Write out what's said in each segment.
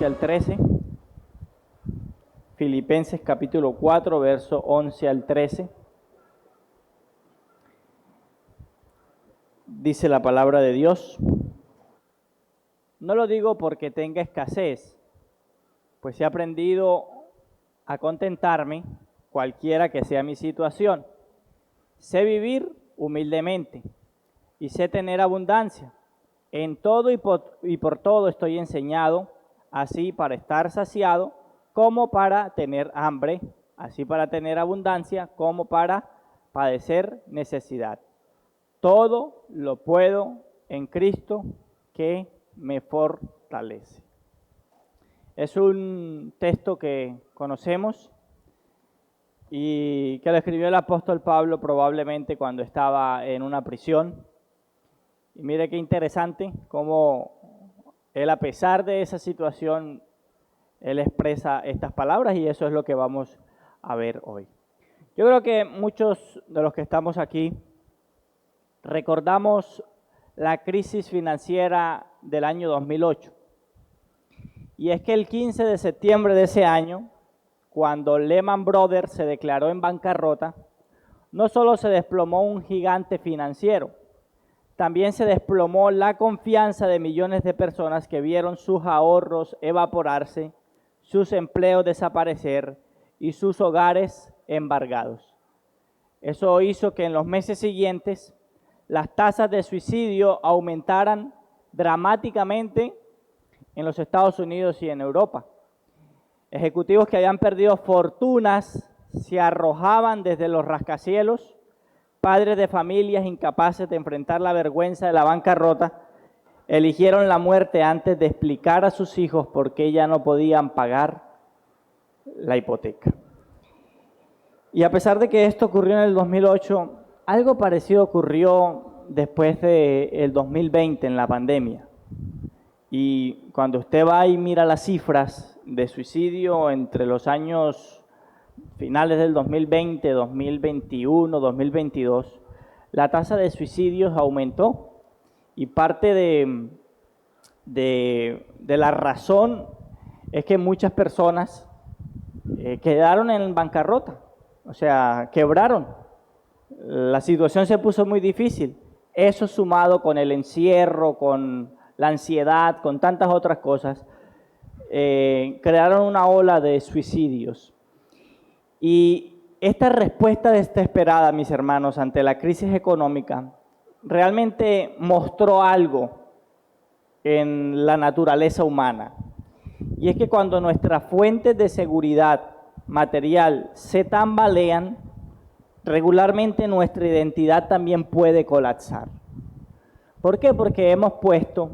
al 13. Filipenses capítulo 4, verso 11 al 13. Dice la palabra de Dios: no lo digo porque tenga escasez, pues he aprendido a contentarme cualquiera que sea mi situación. Sé vivir humildemente y sé tener abundancia. En todo y por todo estoy enseñado, así para estar saciado como para tener hambre, así para tener abundancia como para padecer necesidad. Todo lo puedo en Cristo que me fortalece. Es un texto que conocemos y que lo escribió el apóstol Pablo probablemente cuando estaba en una prisión. Y mire qué interesante cómo él, a pesar de esa situación, él expresa estas palabras, y eso es lo que vamos a ver hoy. Yo creo que muchos de los que estamos aquí recordamos la crisis financiera del año 2008. Y es que el 15 de septiembre de ese año, cuando Lehman Brothers se declaró en bancarrota, no solo se desplomó un gigante financiero, también se desplomó la confianza de millones de personas que vieron sus ahorros evaporarse, sus empleos desaparecer y sus hogares embargados. Eso hizo que en los meses siguientes las tasas de suicidio aumentaran dramáticamente en los Estados Unidos y en Europa. Ejecutivos que habían perdido fortunas se arrojaban desde los rascacielos. Padres de familias incapaces de enfrentar la vergüenza de la bancarrota eligieron la muerte antes de explicar a sus hijos por qué ya no podían pagar la hipoteca. Y a pesar de que esto ocurrió en el 2008, algo parecido ocurrió después del 2020 en la pandemia. Y cuando usted va y mira las cifras de suicidio entre los años finales del 2020, 2021, 2022, la tasa de suicidios aumentó, y parte de la razón es que muchas personas quedaron en bancarrota, o sea, quebraron. La situación se puso muy difícil. Eso, sumado con el encierro, con la ansiedad, con tantas otras cosas, crearon una ola de suicidios. Y esta respuesta desesperada, mis hermanos, ante la crisis económica, realmente mostró algo en la naturaleza humana. Y es que cuando nuestras fuentes de seguridad material se tambalean, regularmente nuestra identidad también puede colapsar. ¿Por qué? Porque hemos puesto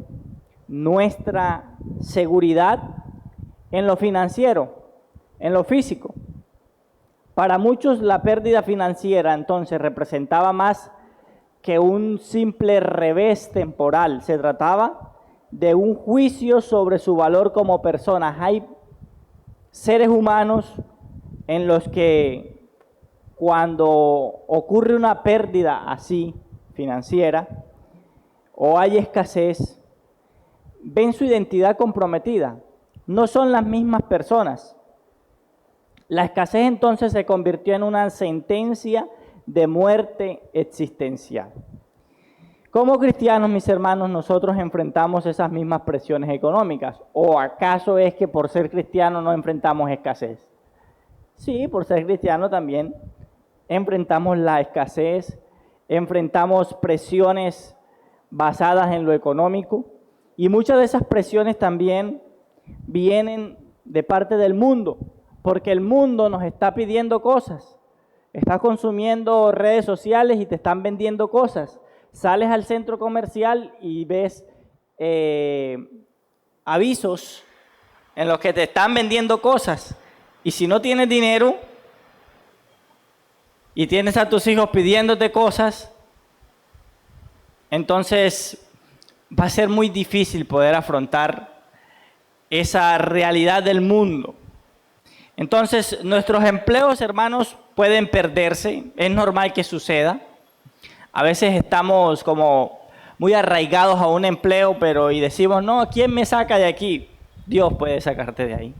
nuestra seguridad en lo financiero, en lo físico. Para muchos la pérdida financiera entonces representaba más que un simple revés temporal. Se trataba de un juicio sobre su valor como personas. Hay seres humanos en los que cuando ocurre una pérdida así financiera o hay escasez, ven su identidad comprometida. No son las mismas personas. La escasez entonces se convirtió en una sentencia de muerte existencial. Como cristianos, mis hermanos, nosotros enfrentamos esas mismas presiones económicas. ¿O acaso es que por ser cristianos no enfrentamos escasez? Sí, por ser cristiano también enfrentamos la escasez, enfrentamos presiones basadas en lo económico, y muchas de esas presiones también vienen de parte del mundo, porque el mundo nos está pidiendo cosas. Estás consumiendo redes sociales y te están vendiendo cosas. Sales al centro comercial y ves avisos en los que te están vendiendo cosas. Y si no tienes dinero y tienes a tus hijos pidiéndote cosas, entonces va a ser muy difícil poder afrontar esa realidad del mundo. Entonces, nuestros empleos, hermanos, pueden perderse. Es normal que suceda. A veces estamos como muy arraigados a un empleo, y decimos, no, ¿quién me saca de aquí? Dios puede sacarte de ahí.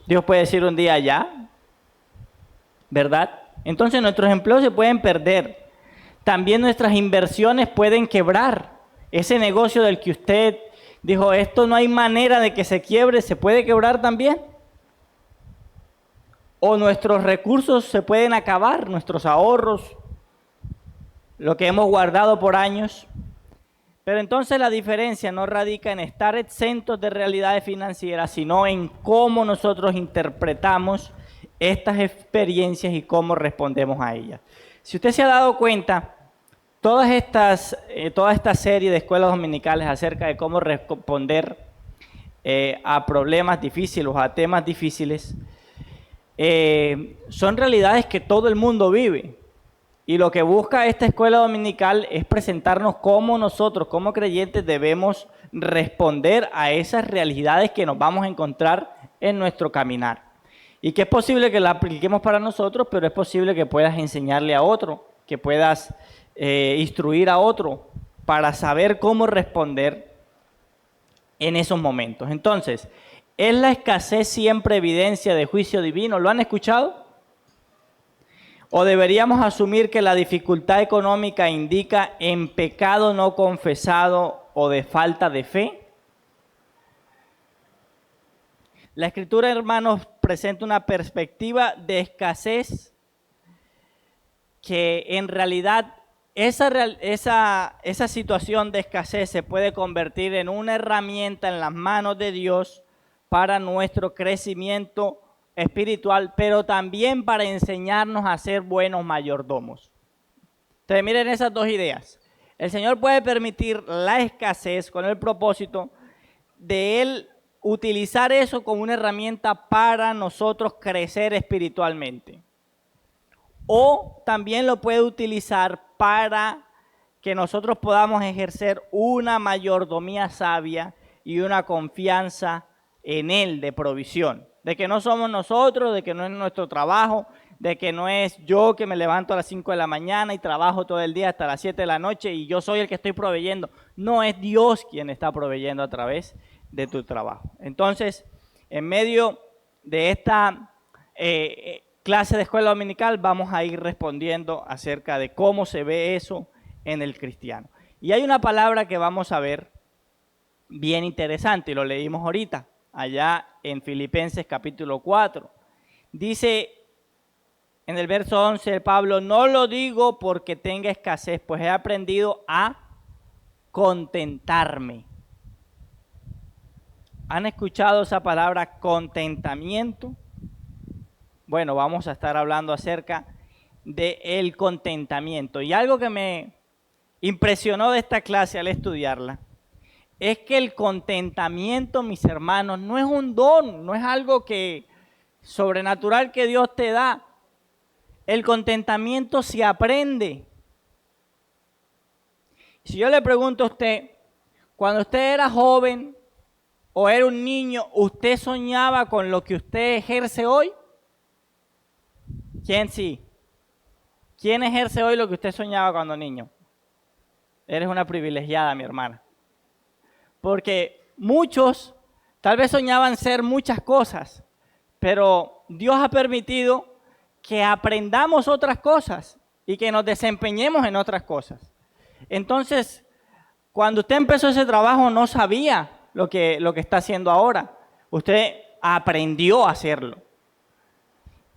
Dios puede decir un día ya, ¿verdad? Entonces nuestros empleos se pueden perder. También nuestras inversiones pueden quebrar. Ese negocio del que usted dijo, esto no hay manera de que se quiebre, se puede quebrar también. O nuestros recursos se pueden acabar, nuestros ahorros, lo que hemos guardado por años. Pero entonces la diferencia no radica en estar exentos de realidades financieras, sino en cómo nosotros interpretamos estas experiencias y cómo respondemos a ellas. Si usted se ha dado cuenta, toda esta serie de escuelas dominicales acerca de cómo responder a problemas difíciles o a temas difíciles, son realidades que todo el mundo vive. Y lo que busca esta escuela dominical es presentarnos cómo nosotros, como creyentes, debemos responder a esas realidades que nos vamos a encontrar en nuestro caminar. Y que es posible que la apliquemos para nosotros, pero es posible que puedas enseñarle a otro, que puedas instruir a otro para saber cómo responder en esos momentos. Entonces, ¿es la escasez siempre evidencia de juicio divino? ¿Lo han escuchado? ¿O deberíamos asumir que la dificultad económica indica en pecado no confesado o de falta de fe? La Escritura, hermanos, presenta una perspectiva de escasez que en realidad esa situación de escasez se puede convertir en una herramienta en las manos de Dios para nuestro crecimiento espiritual, pero también para enseñarnos a ser buenos mayordomos. Entonces miren esas dos ideas. El Señor puede permitir la escasez con el propósito de Él utilizar eso como una herramienta para nosotros crecer espiritualmente. O también lo puede utilizar para que nosotros podamos ejercer una mayordomía sabia y una confianza en Él de provisión. De que no somos nosotros, de que no es nuestro trabajo, de que no es yo que me levanto a las 5 de la mañana y trabajo todo el día hasta las 7 de la noche y yo soy el que estoy proveyendo. No, es Dios quien está proveyendo a través de tu trabajo. Entonces, en medio de esta clase de escuela dominical vamos a ir respondiendo acerca de cómo se ve eso en el cristiano. Y hay una palabra que vamos a ver bien interesante y lo leímos ahorita, allá en Filipenses capítulo 4. Dice en el verso 11 Pablo, no lo digo porque tenga escasez, pues he aprendido a contentarme. ¿Han escuchado esa palabra contentamiento? Bueno, vamos a estar hablando acerca del contentamiento. Y algo que me impresionó de esta clase al estudiarla es que el contentamiento, mis hermanos, no es un don, no es algo que sobrenatural que Dios te da. El contentamiento se aprende. Si yo le pregunto a usted, cuando usted era joven o era un niño, ¿usted soñaba con lo que usted ejerce hoy? ¿Quién sí? ¿Quién ejerce hoy lo que usted soñaba cuando niño? Eres una privilegiada, mi hermana. Porque muchos tal vez soñaban ser muchas cosas, pero Dios ha permitido que aprendamos otras cosas y que nos desempeñemos en otras cosas. Entonces, cuando usted empezó ese trabajo no sabía lo que está haciendo ahora. Usted aprendió a hacerlo.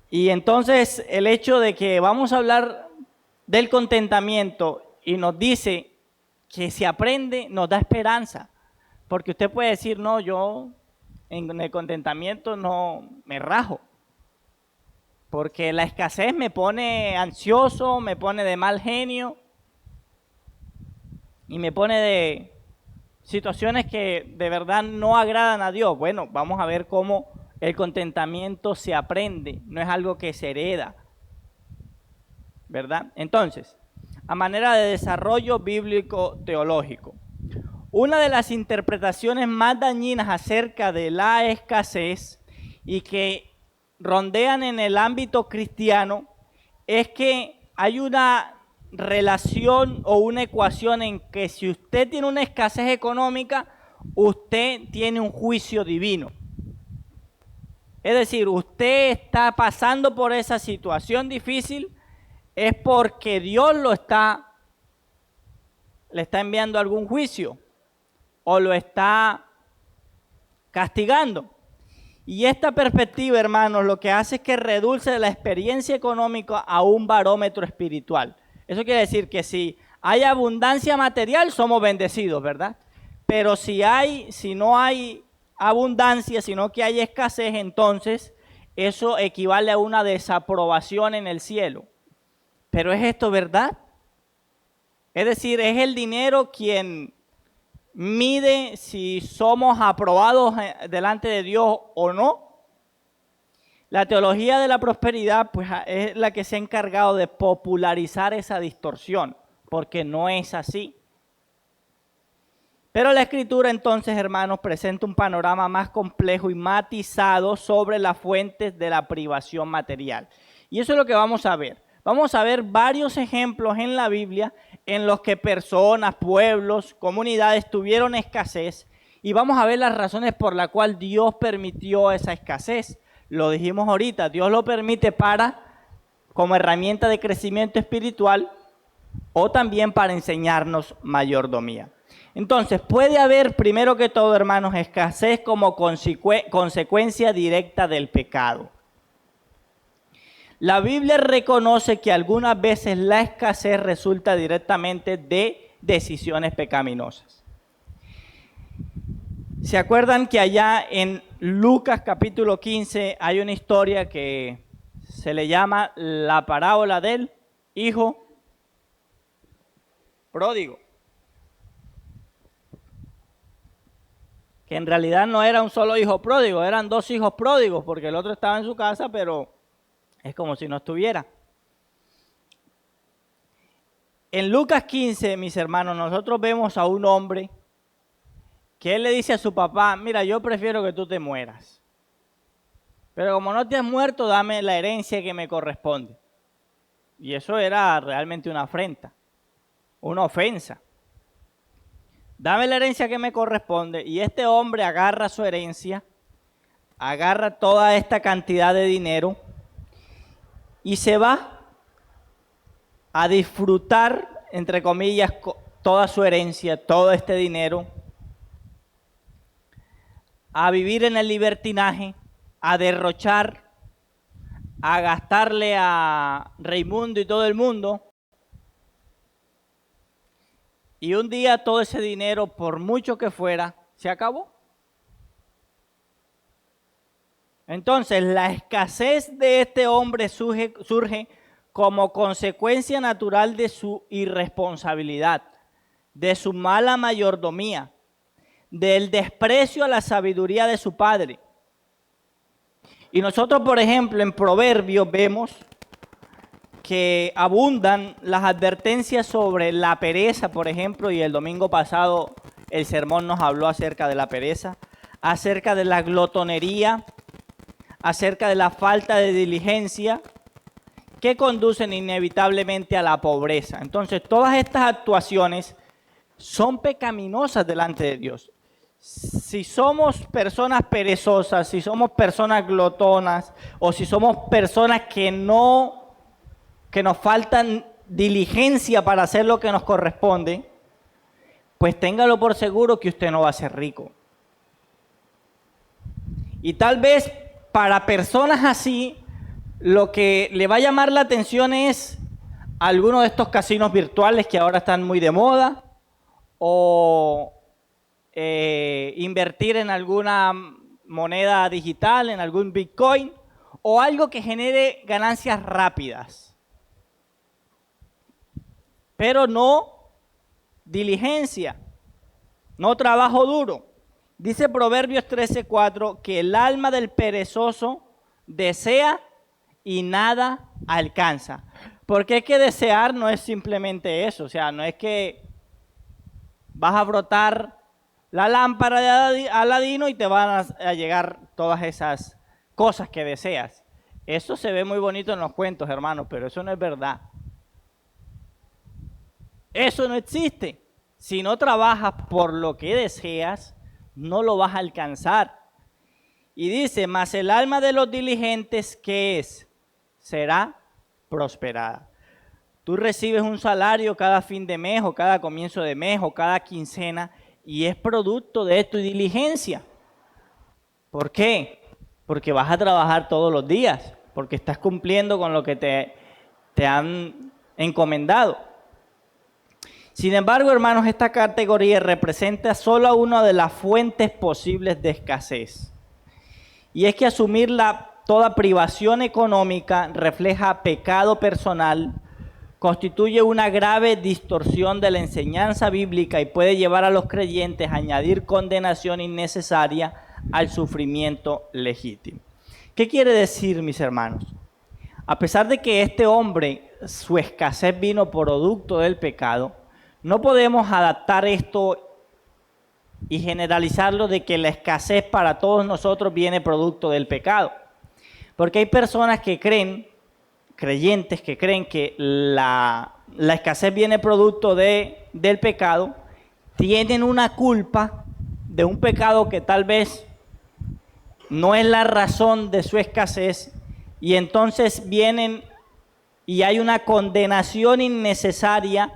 Y entonces el hecho de que vamos a hablar del contentamiento y nos dice que se aprende, nos da esperanza. Porque usted puede decir, no, yo en el contentamiento no me rajo. Porque la escasez me pone ansioso, me pone de mal genio y me pone de situaciones que de verdad no agradan a Dios. Bueno, vamos a ver cómo el contentamiento se aprende, no es algo que se hereda, ¿verdad? Entonces, a manera de desarrollo bíblico teológico, una de las interpretaciones más dañinas acerca de la escasez y que rondean en el ámbito cristiano es que hay una relación o una ecuación en que si usted tiene una escasez económica, usted tiene un juicio divino. Es decir, usted está pasando por esa situación difícil, es porque Dios le está enviando algún juicio o lo está castigando. Y esta perspectiva, hermanos, lo que hace es que reduce la experiencia económica a un barómetro espiritual. Eso quiere decir que si hay abundancia material, somos bendecidos, ¿verdad? Pero si no hay abundancia, sino que hay escasez, entonces eso equivale a una desaprobación en el cielo. Pero ¿es esto verdad? Es decir, ¿es el dinero quien mide si somos aprobados delante de Dios o no? La teología de la prosperidad pues, es la que se ha encargado de popularizar esa distorsión, porque no es así. Pero la Escritura entonces, hermanos, presenta un panorama más complejo y matizado sobre las fuentes de la privación material. Y eso es lo que vamos a ver. Vamos a ver varios ejemplos en la Biblia en los que personas, pueblos, comunidades tuvieron escasez y vamos a ver las razones por las cuales Dios permitió esa escasez. Lo dijimos ahorita, Dios lo permite como herramienta de crecimiento espiritual o también para enseñarnos mayordomía. Entonces, puede haber, primero que todo, hermanos, escasez como consecuencia directa del pecado. La Biblia reconoce que algunas veces la escasez resulta directamente de decisiones pecaminosas. ¿Se acuerdan que allá en Lucas capítulo 15 hay una historia que se le llama la parábola del hijo pródigo? Que en realidad no era un solo hijo pródigo, eran dos hijos pródigos, porque el otro estaba en su casa, pero es como si no estuviera. En Lucas 15, mis hermanos, nosotros vemos a un hombre que él le dice a su papá, mira, yo prefiero que tú te mueras. Pero como no te has muerto, dame la herencia que me corresponde. Y eso era realmente una afrenta, una ofensa. Dame la herencia que me corresponde. Y este hombre agarra su herencia, agarra toda esta cantidad de dinero y se va a disfrutar, entre comillas, toda su herencia, todo este dinero, a vivir en el libertinaje, a derrochar, a gastarle a Raimundo y todo el mundo. Y un día todo ese dinero, por mucho que fuera, se acabó. Entonces, la escasez de este hombre surge como consecuencia natural de su irresponsabilidad, de su mala mayordomía, del desprecio a la sabiduría de su padre. Y nosotros, por ejemplo, en Proverbios vemos que abundan las advertencias sobre la pereza, por ejemplo, y el domingo pasado el sermón nos habló acerca de la pereza, acerca de la glotonería, acerca de la falta de diligencia, que conducen inevitablemente a la pobreza. Entonces, todas estas actuaciones son pecaminosas delante de Dios. Si somos personas perezosas, si somos personas glotonas, o si somos personas que nos faltan diligencia para hacer lo que nos corresponde, pues téngalo por seguro que usted no va a ser rico. Y tal vez para personas así, lo que le va a llamar la atención es alguno de estos casinos virtuales que ahora están muy de moda, o invertir en alguna moneda digital, en algún Bitcoin, o algo que genere ganancias rápidas. Pero no diligencia, no trabajo duro. Dice Proverbios 13:4 que el alma del perezoso desea y nada alcanza. Porque es que desear no es simplemente eso, o sea, no es que vas a frotar la lámpara de Aladino y te van a llegar todas esas cosas que deseas. Eso se ve muy bonito en los cuentos, hermanos, pero eso no es verdad. Eso no existe. Si no trabajas por lo que deseas, no lo vas a alcanzar. Y dice, mas el alma de los diligentes, ¿qué es? Será prosperada. Tú recibes un salario cada fin de mes o cada comienzo de mes o cada quincena y es producto de tu diligencia. ¿Por qué? Porque vas a trabajar todos los días, porque estás cumpliendo con lo que te han encomendado. Sin embargo, hermanos, esta categoría representa solo una de las fuentes posibles de escasez. Y es que asumir toda privación económica refleja pecado personal, constituye una grave distorsión de la enseñanza bíblica y puede llevar a los creyentes a añadir condenación innecesaria al sufrimiento legítimo. ¿Qué quiere decir, mis hermanos? A pesar de que este hombre, su escasez vino producto del pecado, no podemos adaptar esto y generalizarlo de que la escasez para todos nosotros viene producto del pecado. Porque hay personas que creen, creyentes que creen que la escasez viene producto del pecado, tienen una culpa de un pecado que tal vez no es la razón de su escasez, y entonces vienen y hay una condenación innecesaria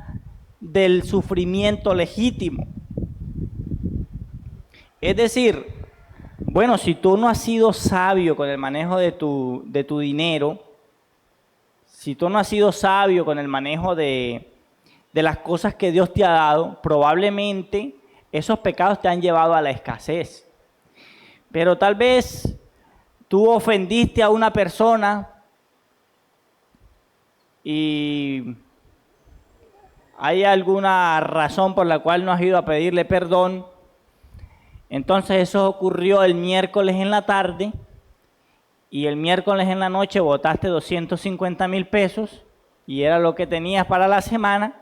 del sufrimiento legítimo. Es decir, bueno, si tú no has sido sabio con el manejo de tu dinero, si tú no has sido sabio con el manejo de las cosas que Dios te ha dado, probablemente esos pecados te han llevado a la escasez. Pero tal vez tú ofendiste a una persona y hay alguna razón por la cual no has ido a pedirle perdón. Entonces eso ocurrió el miércoles en la tarde y el miércoles en la noche botaste 250,000 pesos y era lo que tenías para la semana.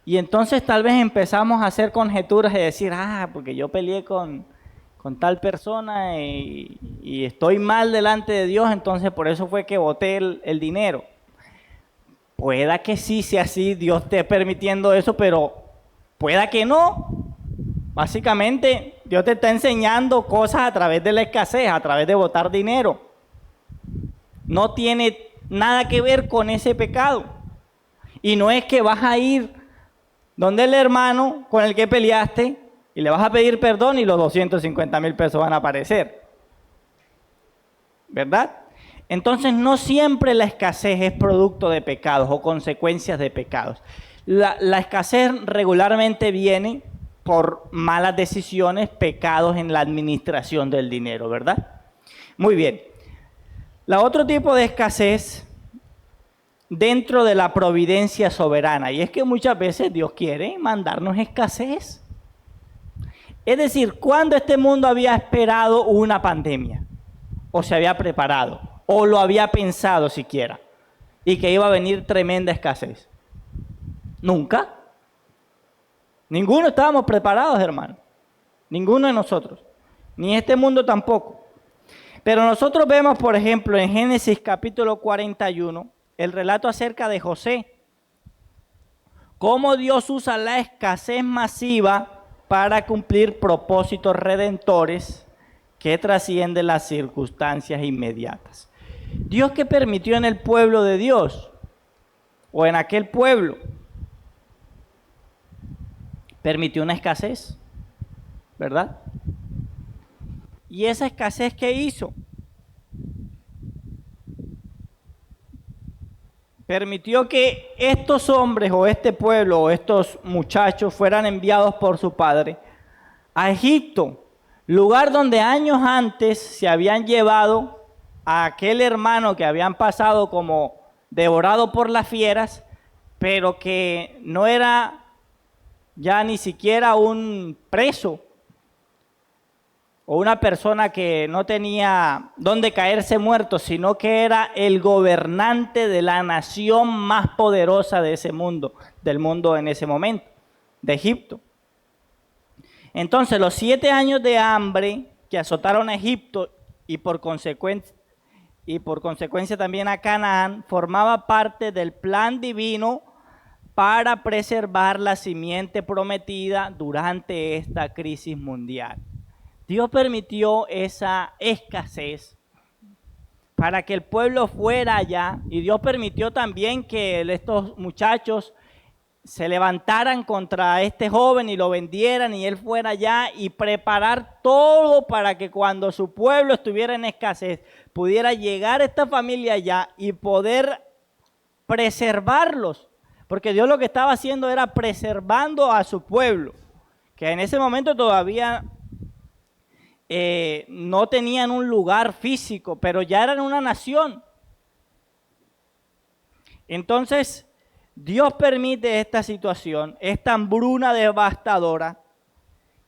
Y entonces tal vez empezamos a hacer conjeturas y decir, porque yo peleé con tal persona y estoy mal delante de Dios, entonces por eso fue que boté el dinero. Pueda que sí sea así, Dios esté permitiendo eso, pero pueda que no. Básicamente, Dios te está enseñando cosas a través de la escasez, a través de botar dinero. No tiene nada que ver con ese pecado. Y no es que vas a ir donde el hermano con el que peleaste y le vas a pedir perdón y los 250,000 pesos van a aparecer. ¿Verdad? Entonces, no siempre la escasez es producto de pecados o consecuencias de pecados. La escasez regularmente viene por malas decisiones, pecados en la administración del dinero, ¿verdad? Muy bien. La otro tipo de escasez dentro de la providencia soberana, y es que muchas veces Dios quiere mandarnos escasez. Es decir, ¿cuándo este mundo había esperado una pandemia? ¿O se había preparado? ¿O lo había pensado siquiera? Y que iba a venir tremenda escasez. Nunca. Ninguno estábamos preparados, hermano. Ninguno de nosotros. Ni este mundo tampoco. Pero nosotros vemos, por ejemplo, en Génesis capítulo 41, el relato acerca de José. Cómo Dios usa la escasez masiva para cumplir propósitos redentores que trascienden las circunstancias inmediatas. Dios, ¿qué permitió en el pueblo de Dios? O en aquel pueblo. Permitió una escasez, ¿verdad? ¿Y esa escasez qué hizo? Permitió que estos hombres o este pueblo o estos muchachos fueran enviados por su padre a Egipto, lugar donde años antes se habían llevado a aquel hermano que habían pasado como devorado por las fieras, pero que no era ya ni siquiera un preso o una persona que no tenía dónde caerse muerto, sino que era el gobernante de la nación más poderosa de ese mundo, del mundo en ese momento, de Egipto. Entonces, los 7 años de hambre que azotaron a Egipto y por consecuencia también a Canaán, formaba parte del plan divino para preservar la simiente prometida durante esta crisis mundial. Dios permitió esa escasez para que el pueblo fuera allá, y Dios permitió también que estos muchachos se levantaran contra este joven y lo vendieran y él fuera allá, y preparar todo para que cuando su pueblo estuviera en escasez pudiera llegar esta familia allá y poder preservarlos, porque Dios lo que estaba haciendo era preservando a su pueblo, que en ese momento todavía no tenían un lugar físico, pero ya eran una nación. Entonces, Dios permite esta situación, esta hambruna devastadora,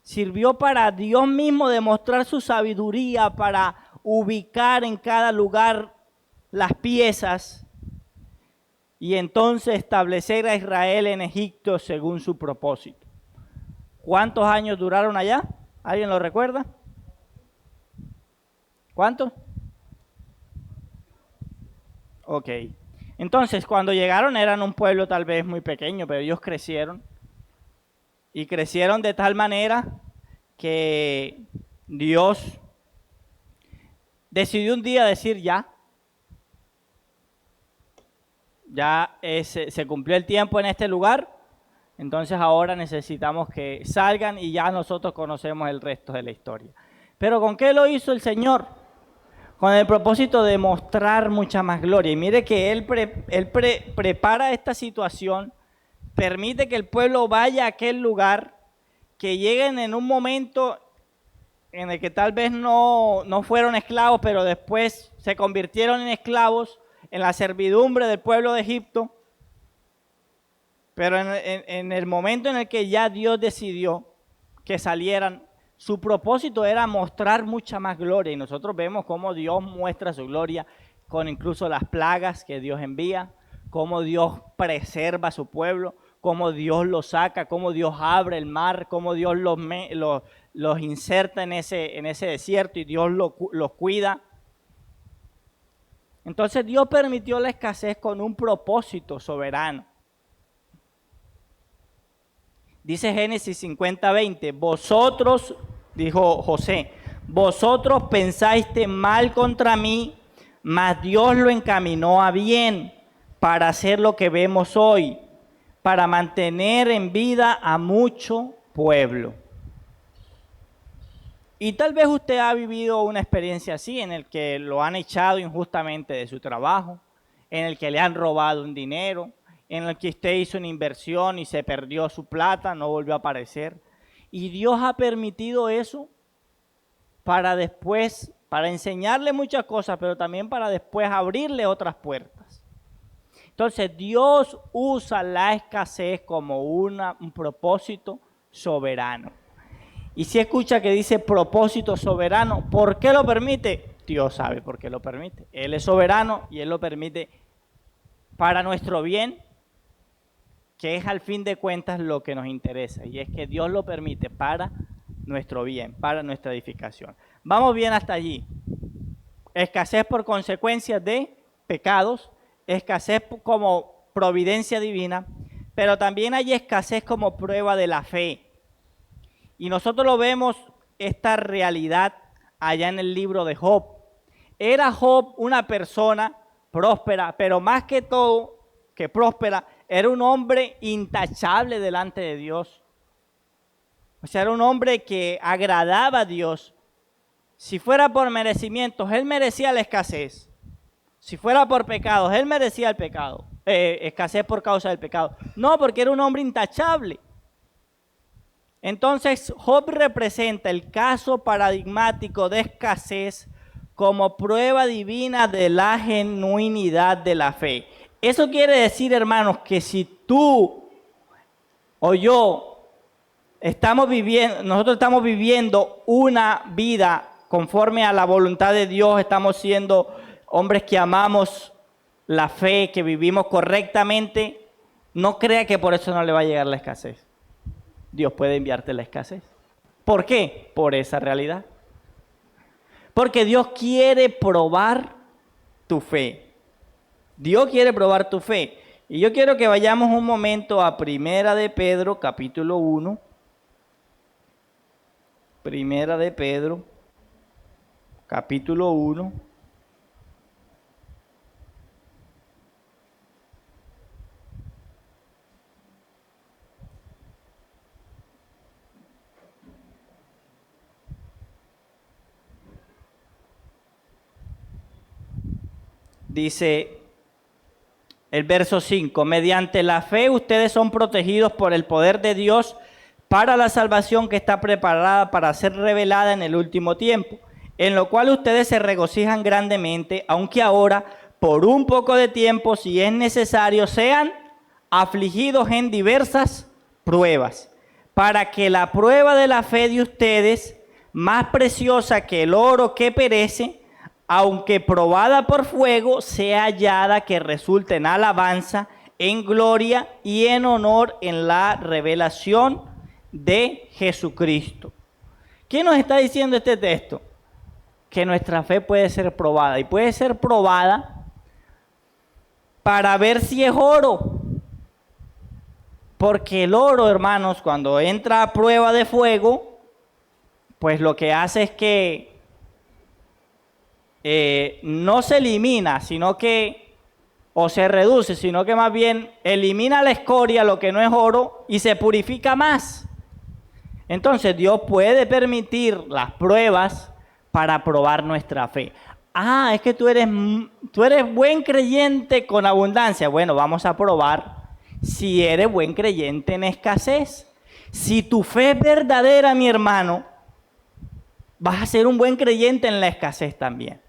sirvió para Dios mismo demostrar su sabiduría, para ubicar en cada lugar las piezas y entonces establecer a Israel en Egipto según su propósito. ¿Cuántos años duraron allá? ¿Alguien lo recuerda? ¿Cuántos? Ok. Entonces, cuando llegaron eran un pueblo tal vez muy pequeño, pero ellos crecieron. Y crecieron de tal manera que Dios decidió un día decir ya se cumplió el tiempo en este lugar, entonces ahora necesitamos que salgan y ya nosotros conocemos el resto de la historia. Pero ¿con qué lo hizo el Señor? Con el propósito de mostrar mucha más gloria. Y mire que Él prepara esta situación, permite que el pueblo vaya a aquel lugar, que lleguen en un momento en el que tal vez no fueron esclavos, pero después se convirtieron en esclavos en la servidumbre del pueblo de Egipto. Pero en el momento en el que ya Dios decidió que salieran, su propósito era mostrar mucha más gloria, y nosotros vemos cómo Dios muestra su gloria con incluso las plagas que Dios envía, cómo Dios preserva a su pueblo, cómo Dios los saca, cómo Dios abre el mar, cómo Dios los inserta en ese desierto y Dios los cuida. Entonces Dios permitió la escasez con un propósito soberano. Dice Génesis 50:20, vosotros, dijo José, vosotros pensaste mal contra mí, mas Dios lo encaminó a bien para hacer lo que vemos hoy, para mantener en vida a mucho pueblo. Y tal vez usted ha vivido una experiencia así, en el que lo han echado injustamente de su trabajo, en el que le han robado un dinero, en el que usted hizo una inversión y se perdió su plata, no volvió a aparecer. Y Dios ha permitido eso para después, para enseñarle muchas cosas, pero también para después abrirle otras puertas. Entonces Dios usa la escasez como un propósito soberano. Y si escucha que dice propósito soberano, ¿por qué lo permite? Dios sabe por qué lo permite. Él es soberano y Él lo permite para nuestro bien, que es al fin de cuentas lo que nos interesa, y es que Dios lo permite para nuestro bien, para nuestra edificación. Vamos bien hasta allí. Escasez por consecuencia de pecados, escasez como providencia divina, pero también hay escasez como prueba de la fe. Y nosotros lo vemos, esta realidad, allá en el libro de Job. Era Job una persona próspera, pero más que todo que próspera, era un hombre intachable delante de Dios. O sea, era un hombre que agradaba a Dios. Si fuera por merecimientos, él merecía la escasez. Si fuera por pecados, él merecía el pecado. Escasez por causa del pecado. No, porque era un hombre intachable. Entonces, Job representa el caso paradigmático de escasez como prueba divina de la genuinidad de la fe. Eso quiere decir, hermanos, que si tú o yo nosotros estamos viviendo una vida conforme a la voluntad de Dios, estamos siendo hombres que amamos la fe, que vivimos correctamente, no crea que por eso no le va a llegar la escasez. Dios puede enviarte la escasez. ¿Por qué? Por esa realidad. Porque Dios quiere probar tu fe. Dios quiere probar tu fe. Y yo quiero que vayamos un momento a Primera de Pedro, capítulo 1. Primera de Pedro, capítulo 1. Dice el verso 5, mediante la fe ustedes son protegidos por el poder de Dios para la salvación que está preparada para ser revelada en el último tiempo, en lo cual ustedes se regocijan grandemente, aunque ahora, por un poco de tiempo, si es necesario, sean afligidos en diversas pruebas, para que la prueba de la fe de ustedes, más preciosa que el oro que perece, aunque probada por fuego, sea hallada que resulte en alabanza, en gloria y en honor en la revelación de Jesucristo. ¿Qué nos está diciendo este texto? Que nuestra fe puede ser probada, y puede ser probada para ver si es oro. Porque el oro, hermanos, cuando entra a prueba de fuego, pues lo que hace es que no se elimina, sino que, o se reduce, sino que más bien elimina la escoria, lo que no es oro, y se purifica más. Entonces Dios puede permitir las pruebas para probar nuestra fe. Ah, es que tú eres buen creyente con abundancia. Bueno, vamos a probar si eres buen creyente en escasez. Si tu fe es verdadera, mi hermano, vas a ser un buen creyente en la escasez también.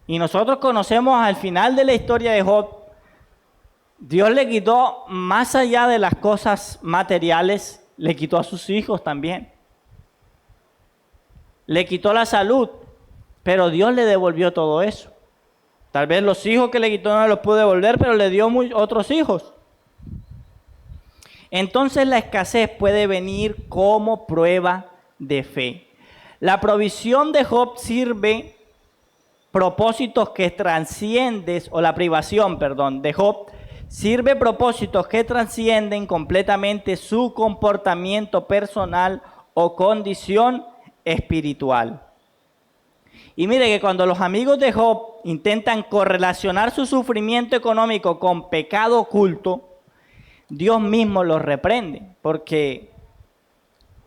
Y nosotros conocemos al final de la historia de Job, Dios le quitó, más allá de las cosas materiales, le quitó a sus hijos también. Le quitó la salud, pero Dios le devolvió todo eso. Tal vez los hijos que le quitó no los pudo devolver, pero le dio otros hijos. Entonces la escasez puede venir como prueba de fe. La provisión de Job sirve propósitos que trascienden, o la privación, de Job, sirve propósitos que trascienden completamente su comportamiento personal o condición espiritual. Y mire que cuando los amigos de Job intentan correlacionar su sufrimiento económico con pecado oculto, Dios mismo los reprende, porque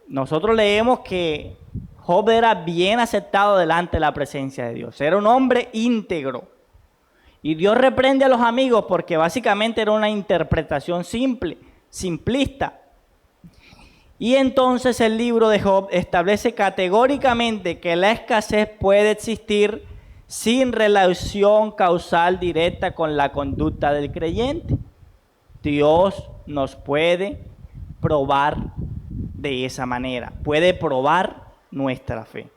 nosotros leemos que Job era bien aceptado delante de la presencia de Dios. Era un hombre íntegro. Y Dios reprende a los amigos porque básicamente era una interpretación simplista. Y entonces el libro de Job establece categóricamente que la escasez puede existir sin relación causal directa con la conducta del creyente. Dios nos puede probar de esa manera. Puede probar nuestra fe.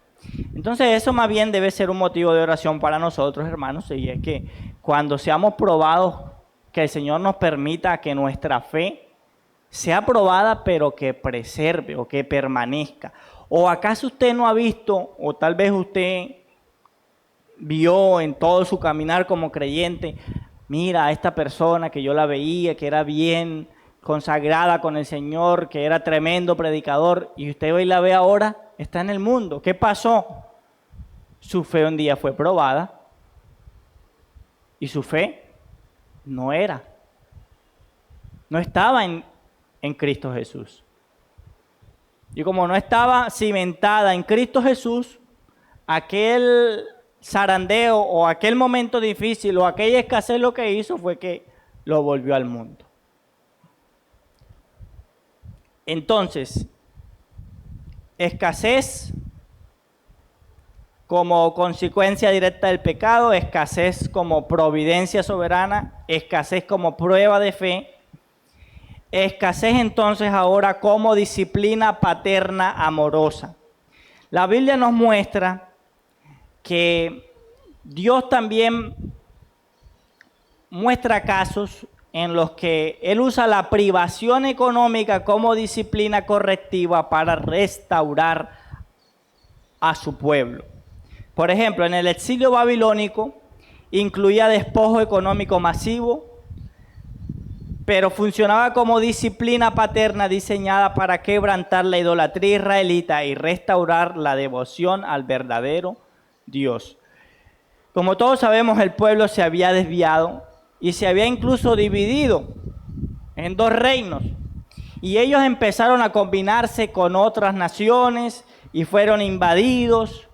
Entonces eso más bien debe ser un motivo de oración para nosotros, hermanos, y es que cuando seamos probados, que el Señor nos permita que nuestra fe sea probada, pero que preserve o que permanezca. ¿O acaso usted no ha visto, o tal vez usted vio en todo su caminar como creyente, mira a esta persona que yo la veía, que era bien consagrada con el Señor, que era tremendo predicador, y usted hoy la ve ahora, está en el mundo? ¿Qué pasó? Su fe un día fue probada y su fe no estaba en Cristo Jesús. Y como no estaba cimentada en Cristo Jesús, aquel zarandeo o aquel momento difícil o aquella escasez lo que hizo fue que lo volvió al mundo. Entonces, escasez como consecuencia directa del pecado, escasez como providencia soberana, escasez como prueba de fe, escasez entonces ahora como disciplina paterna amorosa. La Biblia nos muestra que Dios también muestra casos en los que Él usa la privación económica como disciplina correctiva para restaurar a su pueblo. Por ejemplo, en el exilio babilónico incluía despojo económico masivo, pero funcionaba como disciplina paterna diseñada para quebrantar la idolatría israelita y restaurar la devoción al verdadero Dios. Como todos sabemos, el pueblo se había desviado y se había incluso dividido en dos reinos. Y ellos empezaron a combinarse con otras naciones y fueron invadidos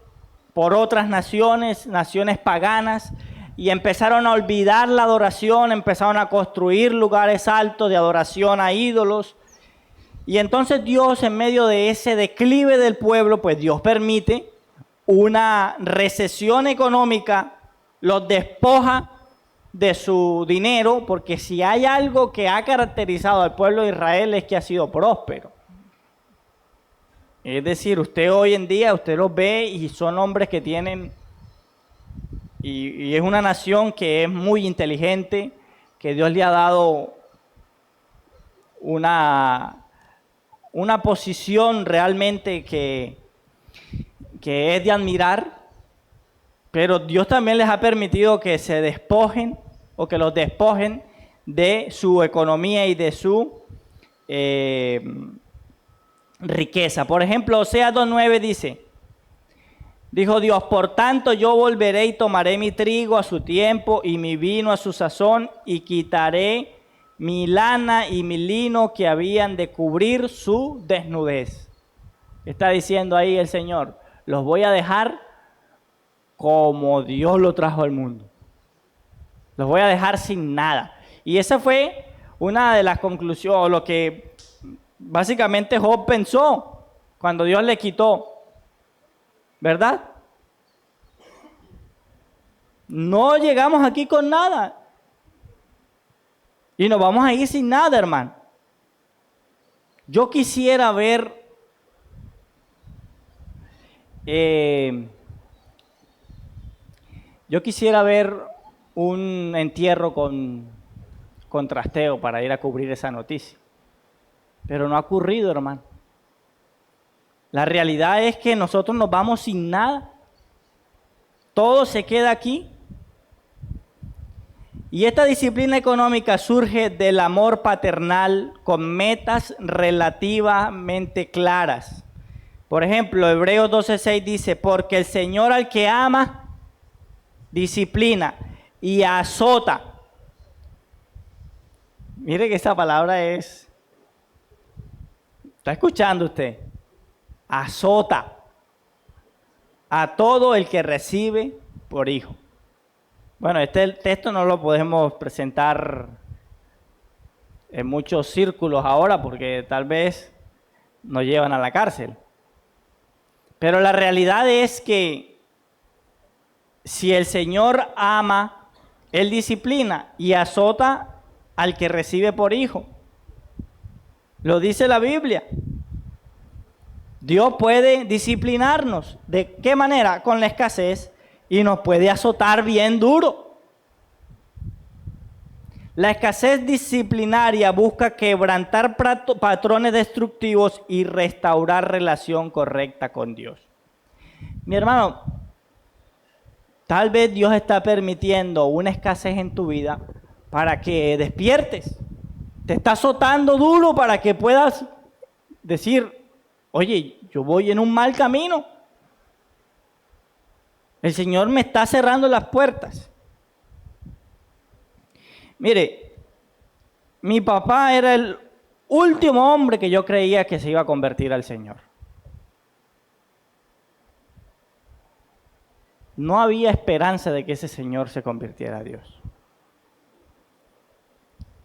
por otras naciones, naciones paganas, y empezaron a olvidar la adoración, empezaron a construir lugares altos de adoración a ídolos. Y entonces Dios, en medio de ese declive del pueblo, pues Dios permite una recesión económica, los despoja de su dinero, porque si hay algo que ha caracterizado al pueblo de Israel es que ha sido próspero. Es decir, usted hoy en día, usted los ve y son hombres que tienen, y es una nación que es muy inteligente, que Dios le ha dado una posición realmente que es de admirar, pero Dios también les ha permitido que se despojen o que los despojen de su economía y de su riqueza. Por ejemplo, Oseas 2:9 dice, dijo Dios, por tanto yo volveré y tomaré mi trigo a su tiempo y mi vino a su sazón y quitaré mi lana y mi lino que habían de cubrir su desnudez. Está diciendo ahí el Señor, los voy a dejar como Dios lo trajo al mundo. Los voy a dejar sin nada. Y esa fue una de las conclusiones, lo que básicamente Job pensó cuando Dios le quitó, ¿verdad? No llegamos aquí con nada. Y nos vamos a ir sin nada, hermano. Yo quisiera ver un entierro con trasteo para ir a cubrir esa noticia. Pero no ha ocurrido, hermano. La realidad es que nosotros nos vamos sin nada. Todo se queda aquí. Y esta disciplina económica surge del amor paternal con metas relativamente claras. Por ejemplo, Hebreos 12:6 dice, porque el Señor al que ama, disciplina y azota. Mire que esa palabra es, ¿está escuchando usted? Azota a todo el que recibe por hijo. Bueno, este texto no lo podemos presentar en muchos círculos ahora porque tal vez nos llevan a la cárcel. Pero la realidad es que si el Señor ama, Él disciplina y azota al que recibe por hijo. Lo dice la Biblia. Dios puede disciplinarnos. ¿De qué manera? Con la escasez, y nos puede azotar bien duro. La escasez disciplinaria busca quebrantar patrones destructivos y restaurar relación correcta con Dios. Mi hermano, tal vez Dios está permitiendo una escasez en tu vida para que despiertes. Te está azotando duro para que puedas decir, oye, yo voy en un mal camino. El Señor me está cerrando las puertas. Mire, mi papá era el último hombre que yo creía que se iba a convertir al Señor. No había esperanza de que ese señor se convirtiera a Dios.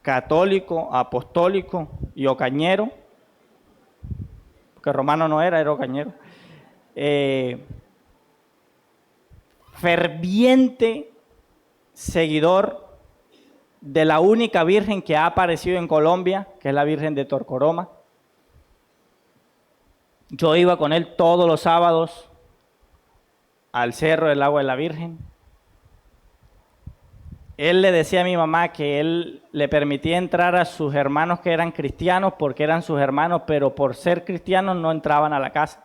Católico, apostólico y ocañero, porque romano no era ocañero. Ferviente seguidor de la única virgen que ha aparecido en Colombia, que es la Virgen de Torcoroma. Yo iba con él todos los sábados al Cerro del Agua de la Virgen. Él le decía a mi mamá que él le permitía entrar a sus hermanos que eran cristianos porque eran sus hermanos, pero por ser cristianos no entraban a la casa.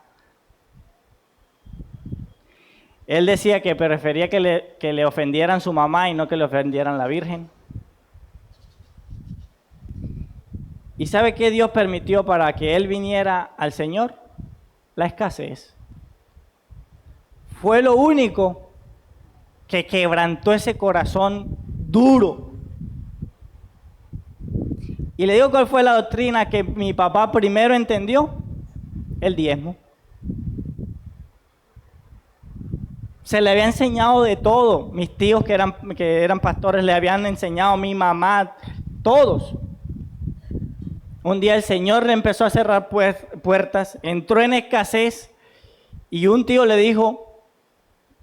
Él decía que prefería que le ofendieran su mamá y no que le ofendieran la Virgen. ¿Y sabe qué Dios permitió para que él viniera al Señor? La escasez. Fue lo único que quebrantó ese corazón duro. Y le digo cuál fue la doctrina que mi papá primero entendió: el diezmo. Se le había enseñado de todo. Mis tíos que eran pastores le habían enseñado, mi mamá, todos. Un día el Señor le empezó a cerrar puertas, entró en escasez y un tío le dijo: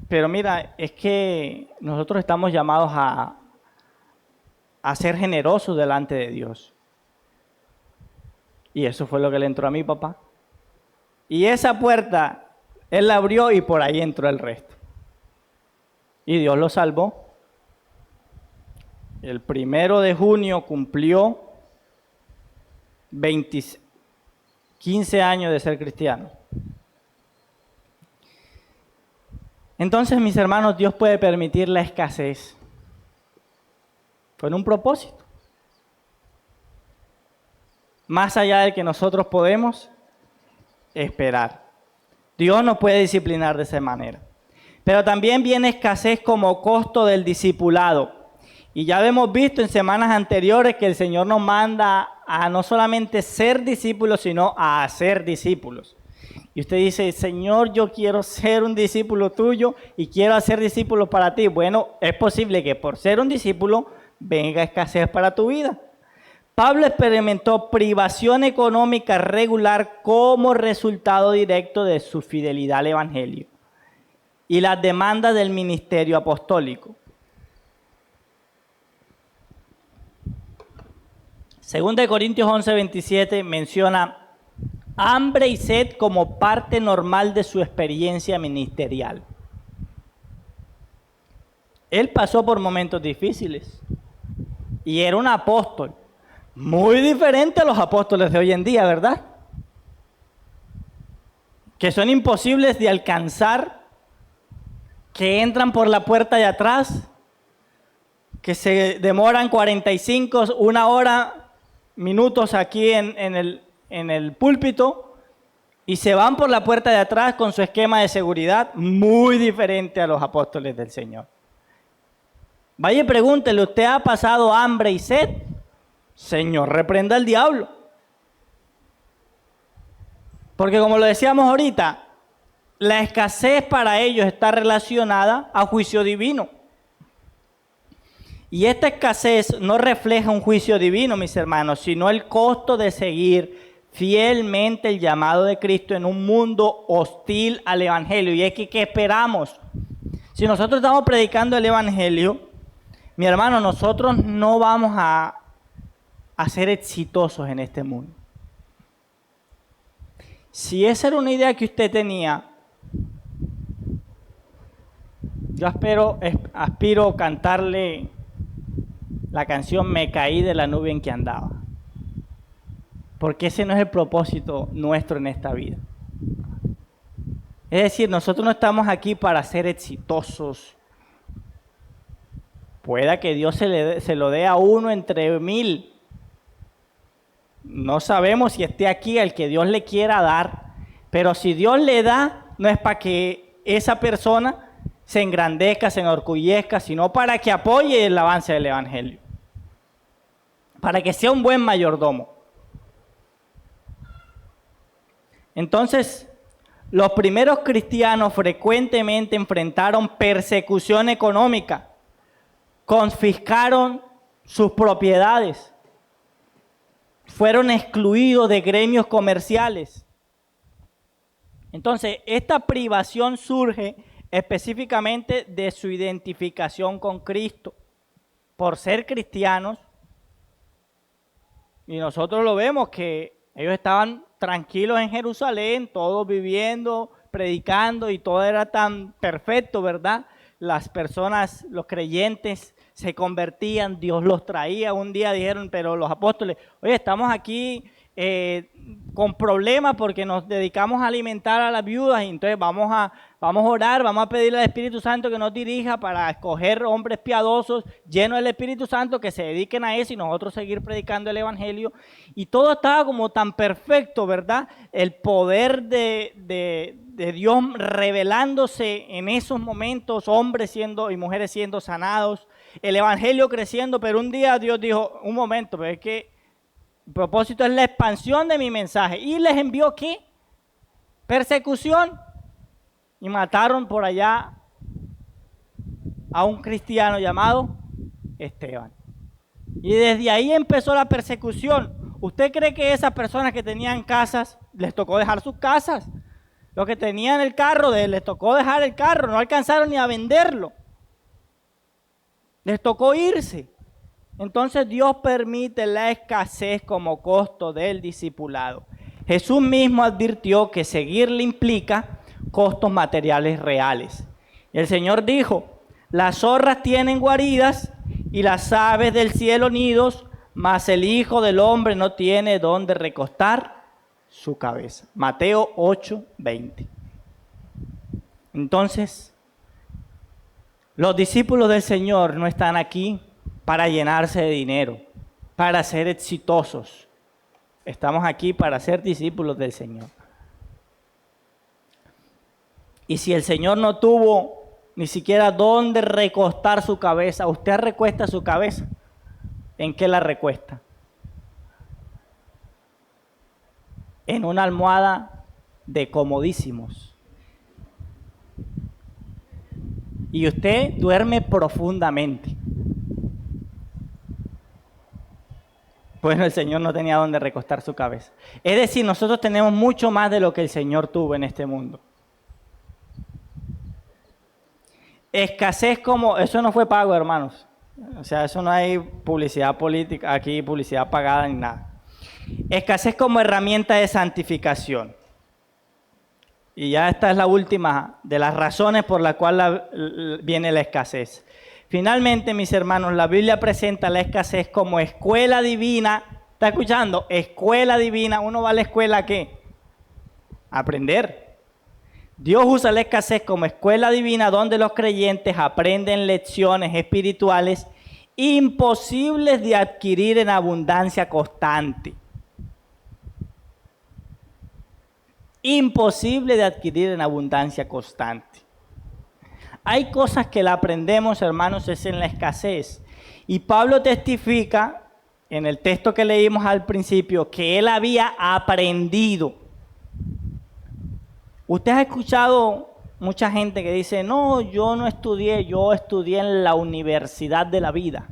pero mira, es que nosotros estamos llamados a ser generosos delante de Dios. Y eso fue lo que le entró a mi papá. Y esa puerta él la abrió y por ahí entró el resto. Y Dios lo salvó. El 1 de junio cumplió 15 años de ser cristiano. Entonces, mis hermanos, Dios puede permitir la escasez con un propósito, más allá del que nosotros podemos esperar. Dios nos puede disciplinar de esa manera. Pero también viene escasez como costo del discipulado. Y ya hemos visto en semanas anteriores que el Señor nos manda a no solamente ser discípulos, sino a hacer discípulos. Y usted dice: Señor, yo quiero ser un discípulo tuyo y quiero hacer discípulos para ti. Bueno, es posible que por ser un discípulo venga escasez para tu vida. Pablo experimentó privación económica regular como resultado directo de su fidelidad al Evangelio y las demandas del ministerio apostólico. Segunda de Corintios 11:27 menciona hambre y sed como parte normal de su experiencia ministerial. Él pasó por momentos difíciles y era un apóstol, muy diferente a los apóstoles de hoy en día, ¿verdad? Que son imposibles de alcanzar, que entran por la puerta de atrás, que se demoran 45, una hora, minutos aquí en el púlpito y se van por la puerta de atrás con su esquema de seguridad muy diferente a los apóstoles del Señor. Vaya y pregúntele: ¿usted ha pasado hambre y sed? Señor, reprenda al diablo. Porque como lo decíamos ahorita, la escasez para ellos está relacionada a juicio divino. Y esta escasez no refleja un juicio divino, mis hermanos, sino el costo de seguir fielmente el llamado de Cristo en un mundo hostil al Evangelio. Y es que, ¿qué esperamos? Si nosotros estamos predicando el Evangelio, mi hermano, nosotros no vamos a ser exitosos en este mundo. Si esa era una idea que usted tenía, yo aspiro cantarle la canción Me caí de la nube en que andaba. Porque ese no es el propósito nuestro en esta vida. Es decir, nosotros no estamos aquí para ser exitosos. Pueda que Dios se lo dé a uno entre 1000. No sabemos si esté aquí el que Dios le quiera dar. Pero si Dios le da, no es para que esa persona se engrandezca, se enorgullezca, sino para que apoye el avance del Evangelio. Para que sea un buen mayordomo. Entonces, los primeros cristianos frecuentemente enfrentaron persecución económica, confiscaron sus propiedades, fueron excluidos de gremios comerciales. Entonces, esta privación surge específicamente de su identificación con Cristo, por ser cristianos. Y nosotros lo vemos que ellos estaban tranquilos en Jerusalén, todos viviendo, predicando y todo era tan perfecto, ¿verdad? Las personas, los creyentes se convertían, Dios los traía. Un día dijeron, pero los apóstoles, oye, estamos aquí con problemas porque nos dedicamos a alimentar a las viudas y entonces vamos Vamos a orar, vamos a pedirle al Espíritu Santo que nos dirija para escoger hombres piadosos, llenos del Espíritu Santo, que se dediquen a eso y nosotros seguir predicando el Evangelio. Y todo estaba como tan perfecto, ¿verdad? El poder de Dios revelándose en esos momentos, hombres siendo y mujeres siendo sanados, el Evangelio creciendo, pero un día Dios dijo, un momento, pero es que el propósito es la expansión de mi mensaje. ¿Y les envió qué? Persecución. Y mataron por allá a un cristiano llamado Esteban. Y desde ahí empezó la persecución. ¿Usted cree que esas personas que tenían casas, les tocó dejar sus casas? Los que tenían el carro, les tocó dejar el carro, no alcanzaron ni a venderlo. Les tocó irse. Entonces Dios permite la escasez como costo del discipulado. Jesús mismo advirtió que seguirle implica costos materiales reales. El Señor dijo, las zorras tienen guaridas y las aves del cielo nidos, mas el Hijo del Hombre no tiene dónde recostar su cabeza. Mateo 8:20. Entonces, los discípulos del Señor no están aquí para llenarse de dinero, para ser exitosos. Estamos aquí para ser discípulos del Señor. Y si el Señor no tuvo ni siquiera dónde recostar su cabeza, ¿usted recuesta su cabeza? ¿En qué la recuesta? En una almohada de comodísimos. Y usted duerme profundamente. Bueno, el Señor no tenía dónde recostar su cabeza. Es decir, nosotros tenemos mucho más de lo que el Señor tuvo en este mundo. Escasez como, eso no fue pago, hermanos. O sea, eso no hay publicidad política, aquí publicidad pagada ni nada. Escasez como herramienta de santificación. Y ya esta es la última de las razones por las cuales viene la escasez. Finalmente, mis hermanos, la Biblia presenta la escasez como escuela divina. ¿Está escuchando? Escuela divina. ¿Uno va a la escuela a qué? A aprender. Dios usa la escasez como escuela divina donde los creyentes aprenden lecciones espirituales imposibles de adquirir en abundancia constante. Imposible de adquirir en abundancia constante. Hay cosas que la aprendemos, hermanos, es en la escasez. Y Pablo testifica en el texto que leímos al principio que él había aprendido. Usted ha escuchado mucha gente que dice, no, yo no estudié, yo estudié en la universidad de la vida.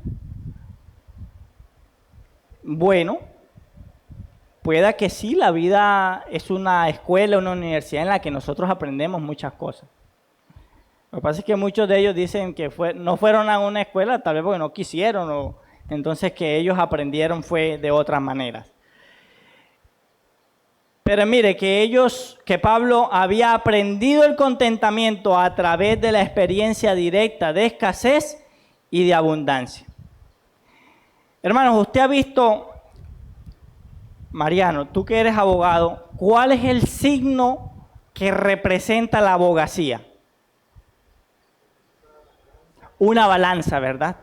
Bueno, pueda que sí, la vida es una escuela, una universidad en la que nosotros aprendemos muchas cosas. Lo que pasa es que muchos de ellos dicen que no fueron a una escuela, tal vez porque no quisieron, o entonces que ellos aprendieron fue de otras maneras. Pero mire, que Pablo había aprendido el contentamiento a través de la experiencia directa de escasez y de abundancia. Hermanos, usted ha visto, Mariano, tú que eres abogado, ¿cuál es el signo que representa la abogacía? Una balanza, ¿verdad?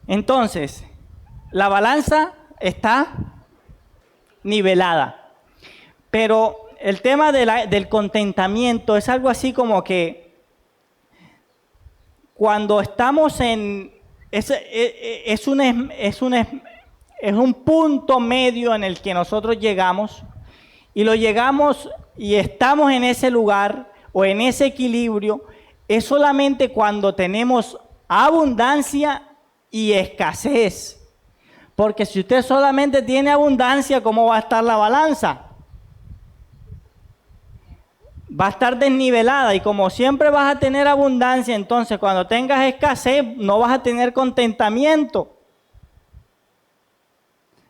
Entonces, la balanza está nivelada. Pero el tema del contentamiento es algo así como que cuando estamos en... Es un punto medio en el que nosotros llegamos y y estamos en ese lugar o en ese equilibrio. Es solamente cuando tenemos abundancia y escasez. Porque si usted solamente tiene abundancia, ¿cómo va a estar la balanza? Va a estar desnivelada y como siempre vas a tener abundancia, entonces cuando tengas escasez no vas a tener contentamiento.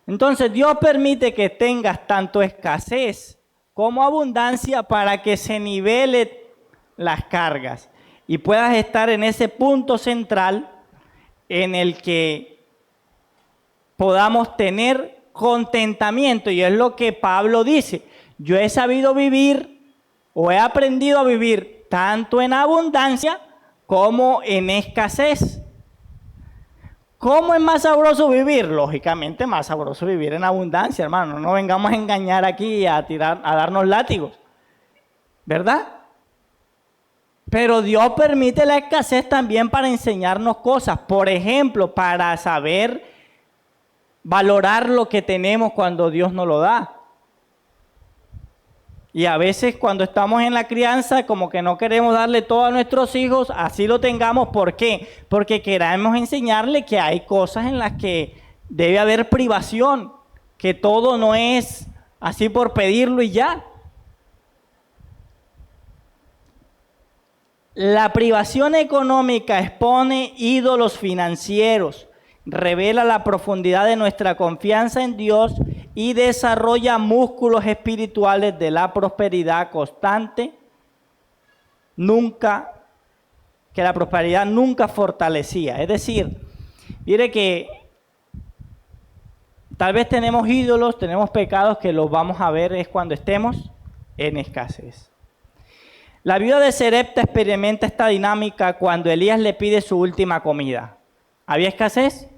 Entonces Dios permite que tengas tanto escasez como abundancia para que se nivele las cargas y puedas estar en ese punto central en el que podamos tener contentamiento. Y es lo que Pablo dice: yo he sabido vivir o he aprendido a vivir tanto en abundancia como en escasez. ¿Cómo es más sabroso vivir? Lógicamente más sabroso vivir en abundancia, hermano. No vengamos a engañar aquí y a darnos látigos, ¿verdad? Pero Dios permite la escasez también para enseñarnos cosas. Por ejemplo, para saber valorar lo que tenemos cuando Dios nos lo da. Y a veces cuando estamos en la crianza, como que no queremos darle todo a nuestros hijos, así lo tengamos. ¿Por qué? Porque queremos enseñarle que hay cosas en las que debe haber privación, que todo no es así por pedirlo y ya. La privación económica expone ídolos financieros, revela la profundidad de nuestra confianza en Dios y desarrolla músculos espirituales de la prosperidad constante, que la prosperidad nunca fortalecía. Es decir, mire que tal vez tenemos ídolos, tenemos pecados que los vamos a ver es cuando estemos en escasez. La viuda de Sarepta experimenta esta dinámica cuando Elías le pide su última comida. ¿Había escasez?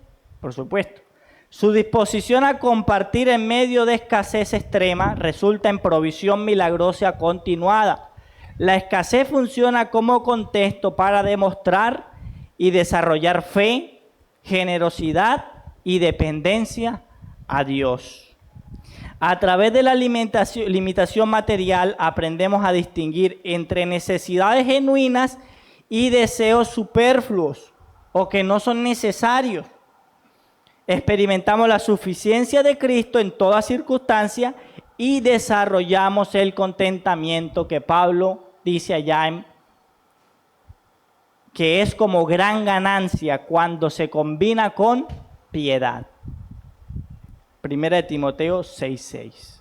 Por supuesto. Su disposición a compartir en medio de escasez extrema resulta en provisión milagrosa continuada. La escasez funciona como contexto para demostrar y desarrollar fe, generosidad y dependencia a Dios. A través de la limitación material aprendemos a distinguir entre necesidades genuinas y deseos superfluos o que no son necesarios. Experimentamos la suficiencia de Cristo en toda circunstancia y desarrollamos el contentamiento que Pablo dice allá que es como gran ganancia cuando se combina con piedad. 1 Timoteo 6:6.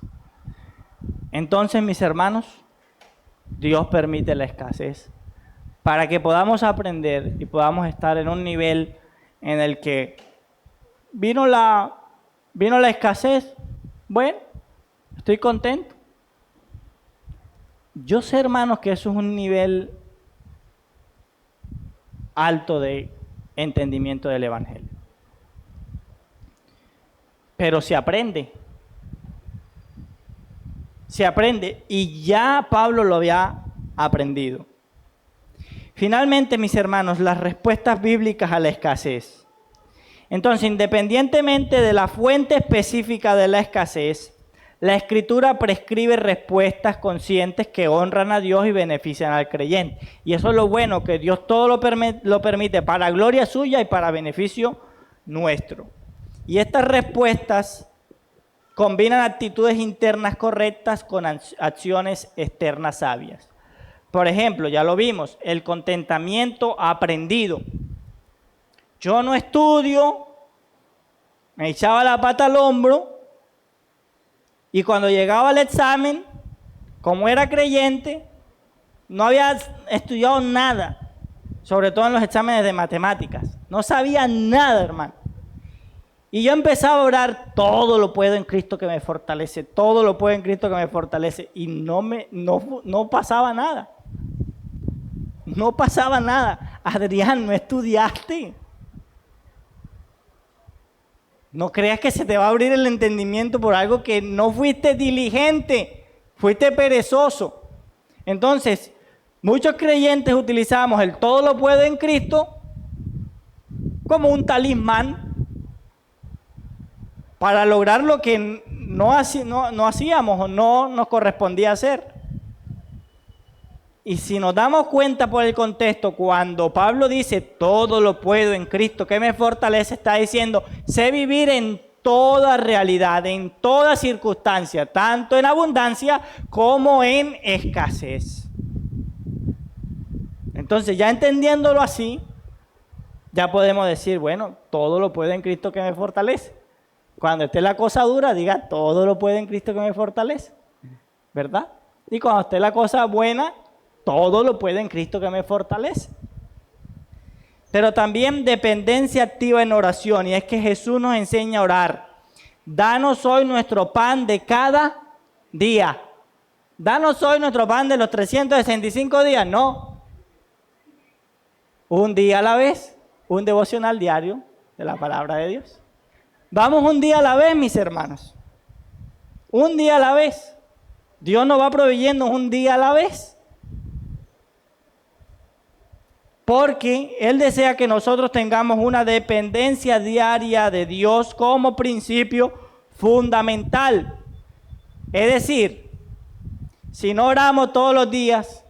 Entonces, mis hermanos, Dios permite la escasez para que podamos aprender y podamos estar en un nivel en el que vino la escasez. Bueno, estoy contento. Yo sé, hermanos, que eso es un nivel alto de entendimiento del Evangelio. Pero se aprende. Se aprende y ya Pablo lo había aprendido. Finalmente, mis hermanos, las respuestas bíblicas a la escasez. Entonces, independientemente de la fuente específica de la escasez, la Escritura prescribe respuestas conscientes que honran a Dios y benefician al creyente. Y eso es lo bueno, que Dios todo lo permite para gloria suya y para beneficio nuestro. Y estas respuestas combinan actitudes internas correctas con acciones externas sabias. Por ejemplo, ya lo vimos, el contentamiento aprendido. Yo no estudio, me echaba la pata al hombro y cuando llegaba al examen, como era creyente, no había estudiado nada, sobre todo en los exámenes de matemáticas. No sabía nada, hermano. Y yo empezaba a orar, todo lo puedo en Cristo que me fortalece, todo lo puedo en Cristo que me fortalece. Y no pasaba nada. No pasaba nada. Adrián, no estudiaste. No creas que se te va a abrir el entendimiento por algo que no fuiste diligente, fuiste perezoso. Entonces, muchos creyentes utilizamos el todo lo puedo en Cristo como un talismán para lograr lo que no hacíamos o no nos correspondía hacer. Y si nos damos cuenta por el contexto, cuando Pablo dice, todo lo puedo en Cristo que me fortalece, está diciendo, sé vivir en toda realidad, en toda circunstancia, tanto en abundancia como en escasez. Entonces, ya entendiéndolo así, ya podemos decir, bueno, todo lo puedo en Cristo que me fortalece. Cuando esté la cosa dura, diga, todo lo puedo en Cristo que me fortalece, ¿verdad? Y cuando esté la cosa buena, todo lo puedo en Cristo que me fortalece. Pero también dependencia activa en oración, y es que Jesús nos enseña a orar. Danos hoy nuestro pan de cada día. Danos hoy nuestro pan de los 365 días. No. Un día a la vez, un devocional diario de la palabra de Dios. Vamos un día a la vez, mis hermanos. Un día a la vez. Dios nos va proveyendo un día a la vez. Porque Él desea que nosotros tengamos una dependencia diaria de Dios como principio fundamental. Es decir, si no oramos todos los días,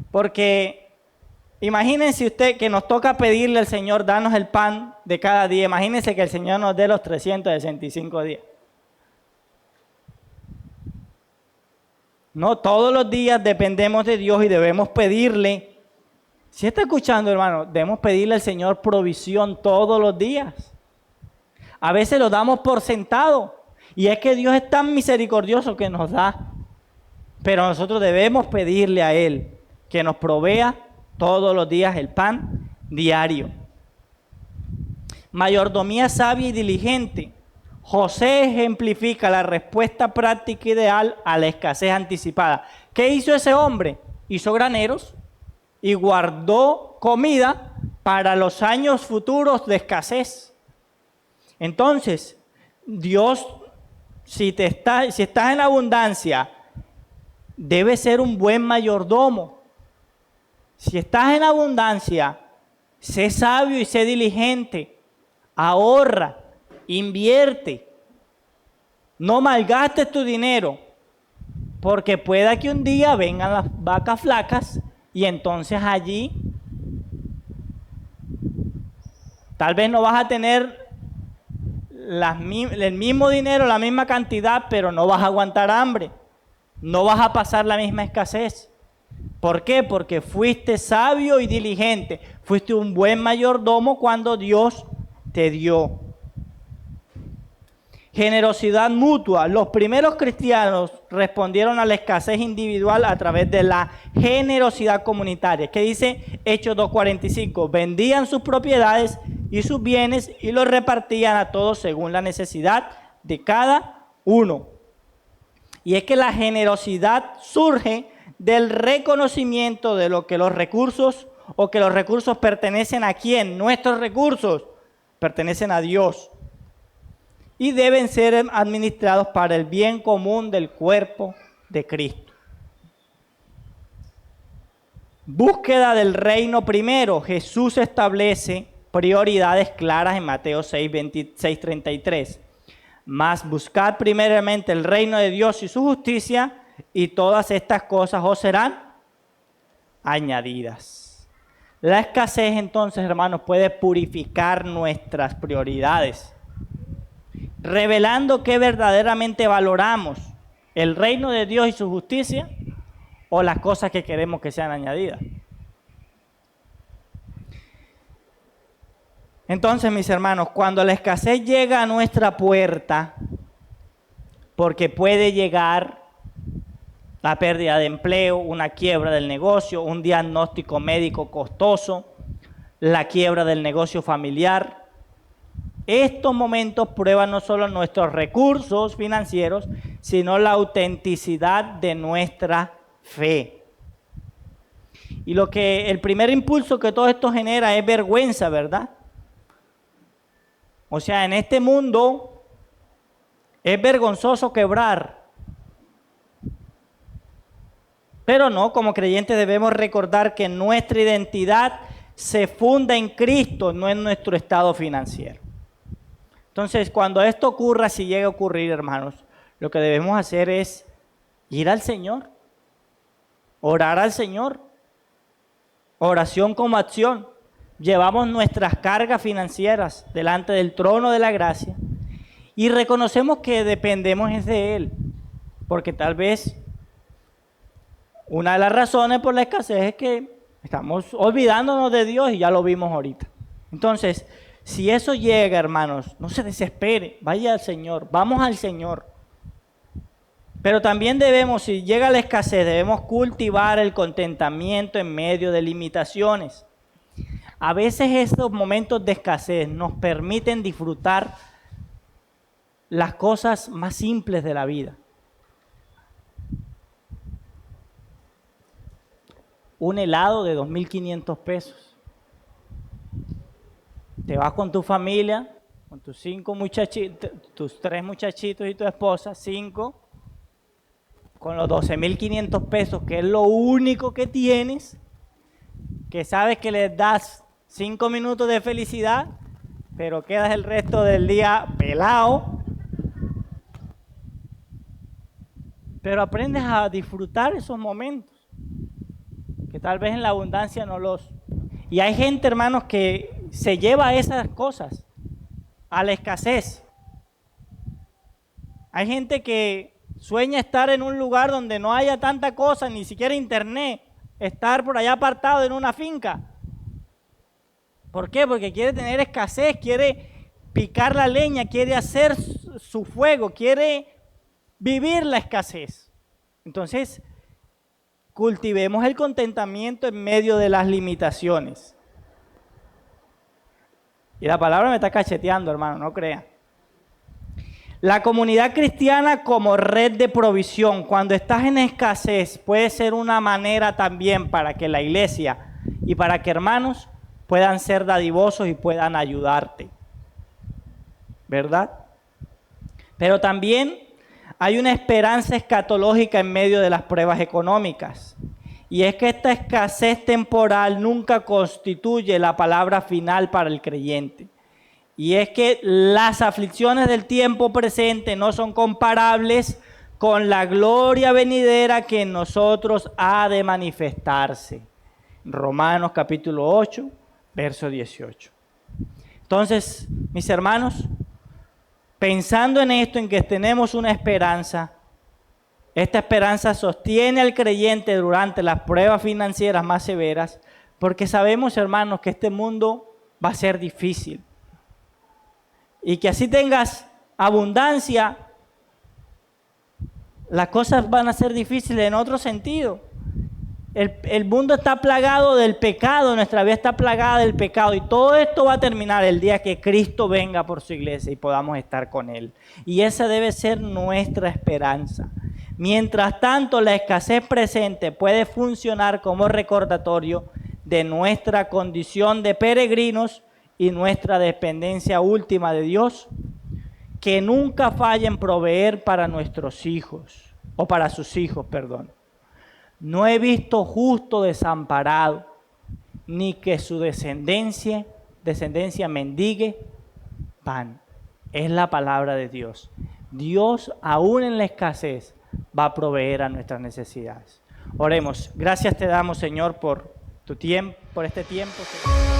porque imagínense usted que nos toca pedirle al Señor, danos el pan de cada día. Imagínense que el Señor nos dé los 365 días. No, todos los días dependemos de Dios y debemos pedirle. Si está escuchando, hermano, debemos pedirle al Señor provisión todos los días. A veces lo damos por sentado. Y es que Dios es tan misericordioso que nos da. Pero nosotros debemos pedirle a Él que nos provea todos los días el pan diario. Mayordomía sabia y diligente. José ejemplifica la respuesta práctica ideal a la escasez anticipada. ¿Qué hizo ese hombre? Hizo graneros y guardó comida para los años futuros de escasez. Entonces, Dios, si estás en abundancia, debes ser un buen mayordomo. Si estás en abundancia, sé sabio y sé diligente. Ahorra. Invierte, no malgastes tu dinero, porque pueda que un día vengan las vacas flacas y entonces allí tal vez no vas a tener el mismo dinero, la misma cantidad, pero no vas a aguantar hambre, no vas a pasar la misma escasez. ¿Por qué? Porque fuiste sabio y diligente, fuiste un buen mayordomo cuando Dios te dio. Generosidad mutua. Los primeros cristianos respondieron a la escasez individual a través de la generosidad comunitaria. ¿Qué dice Hechos 2:45? Vendían sus propiedades y sus bienes y los repartían a todos según la necesidad de cada uno. Y es que la generosidad surge del reconocimiento de lo que los recursos o que los recursos pertenecen a quién. Nuestros recursos pertenecen a Dios. Y deben ser administrados para el bien común del cuerpo de Cristo. Búsqueda del reino primero. Jesús establece prioridades claras en Mateo 6:33. Mas buscad primeramente el reino de Dios y su justicia, y todas estas cosas os serán añadidas. La escasez, entonces, hermanos, puede purificar nuestras prioridades, revelando que verdaderamente valoramos el reino de Dios y su justicia o las cosas que queremos que sean añadidas. Entonces, mis hermanos, cuando la escasez llega a nuestra puerta, porque puede llegar la pérdida de empleo, una quiebra del negocio, un diagnóstico médico costoso, la quiebra del negocio familiar, estos momentos prueban no solo nuestros recursos financieros, sino la autenticidad de nuestra fe. Y el primer impulso que todo esto genera es vergüenza, ¿verdad? O sea, en este mundo es vergonzoso quebrar. Pero no, como creyentes debemos recordar que nuestra identidad se funda en Cristo, no en nuestro estado financiero. Entonces, cuando esto ocurra, si llega a ocurrir, hermanos, lo que debemos hacer es ir al Señor, orar al Señor, oración como acción. Llevamos nuestras cargas financieras delante del trono de la gracia y reconocemos que dependemos de Él, porque tal vez una de las razones por la escasez es que estamos olvidándonos de Dios y ya lo vimos ahorita. Entonces, si eso llega, hermanos, no se desespere, vaya al Señor, vamos al Señor. Pero también debemos, si llega la escasez, debemos cultivar el contentamiento en medio de limitaciones. A veces estos momentos de escasez nos permiten disfrutar las cosas más simples de la vida. un helado de 2.500 pesos. Te vas con tu familia, con tus 5 muchachitos, tus 3 muchachitos y tu esposa, 5, con los 12.500 pesos, que es lo único que tienes, que sabes que les das 5 minutos de felicidad, pero quedas el resto del día pelado. Pero aprendes a disfrutar esos momentos, que tal vez en la abundancia no los... Y hay gente, hermanos, que se lleva esas cosas a la escasez. Hay gente que sueña estar en un lugar donde no haya tanta cosa, ni siquiera internet, estar por allá apartado en una finca. ¿Por qué? Porque quiere tener escasez, quiere picar la leña, quiere hacer su fuego, quiere vivir la escasez. Entonces, cultivemos el contentamiento en medio de las limitaciones. Y la palabra me está cacheteando, hermano, no crea. La comunidad cristiana como red de provisión, cuando estás en escasez, puede ser una manera también para que la iglesia y para que hermanos puedan ser dadivosos y puedan ayudarte. ¿Verdad? Pero también hay una esperanza escatológica en medio de las pruebas económicas. Y es que esta escasez temporal nunca constituye la palabra final para el creyente. Y es que las aflicciones del tiempo presente no son comparables con la gloria venidera que en nosotros ha de manifestarse. Romanos capítulo 8, verso 18. Entonces, mis hermanos, pensando en esto, en que tenemos una esperanza, esta esperanza sostiene al creyente durante las pruebas financieras más severas, porque sabemos, hermanos, que este mundo va a ser difícil. Y que así tengas abundancia, las cosas van a ser difíciles en otro sentido. El mundo está plagado del pecado, nuestra vida está plagada del pecado, y todo esto va a terminar el día que Cristo venga por su iglesia y podamos estar con Él. Y esa debe ser nuestra esperanza. Mientras tanto, la escasez presente puede funcionar como recordatorio de nuestra condición de peregrinos y nuestra dependencia última de Dios, que nunca falla en proveer para nuestros hijos, o para sus hijos, perdón. No he visto justo desamparado, ni que su descendencia mendigue pan. Es la palabra de Dios. Dios, aún en la escasez, va a proveer a nuestras necesidades. Oremos. Gracias te damos, Señor, por tu tiempo, por este tiempo, Señor.